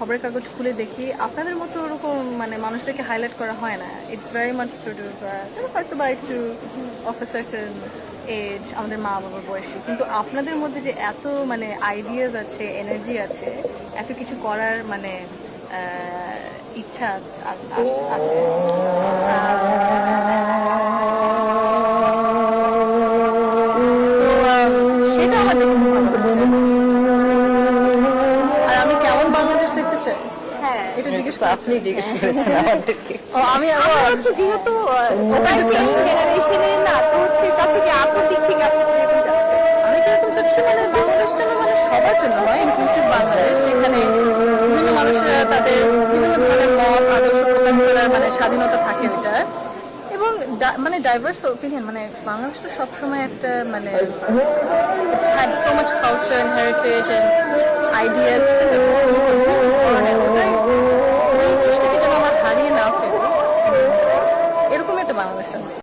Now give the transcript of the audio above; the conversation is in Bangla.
খবরের কাগজ খুলে দেখি আপনাদের মতো ওরকম মানে মানুষদেরকে হাইলাইট করা হয় না। It's very much to do যেন হয়তো বা একটু অফ এ সার্টেন এজ, আমাদের মা বাবার বয়সী, কিন্তু আপনাদের মধ্যে যে এত মানে আইডিয়াস আছে, এনার্জি আছে, এত কিছু করার মানে ইচ্ছা আছে। সেটা আমার দেখে খুব ভালো লাগছে। আর আমি কেমন বাংলাদেশ দেখতে চাই হ্যাঁ, এটা জিজ্ঞেস আপনি জিজ্ঞেস করেছেন আমাদেরকে। ও আমি আমরা হচ্ছে যেহেতু জেনারেশনের না, তো হচ্ছে চাচ্ছি যে আপনার দিক থেকে আপনি কিরকম চাচ্ছেন? আমি কিরকম চাচ্ছি মানে বাংলাদেশ যেন মানে সবার জন্য হয়, ইনক্লুসিভ বাংলাদেশ, যেখানে বিভিন্ন মানুষেরা তাদের বিভিন্ন ধরনের মত আদর্শ প্রকাশ করার মানে স্বাধীনতা থাকে ওইটা, এবং মানে ডাইভার্স ওপিনিয়ন। মানে বাংলাদেশ তো সবসময় একটা মানে it's had so much culture and heritage and ideas, different types of people, ওই জিনিসটাকে যেন আমরা হারিয়ে না ফেলি, এরকম একটা বাংলাদেশ আছে।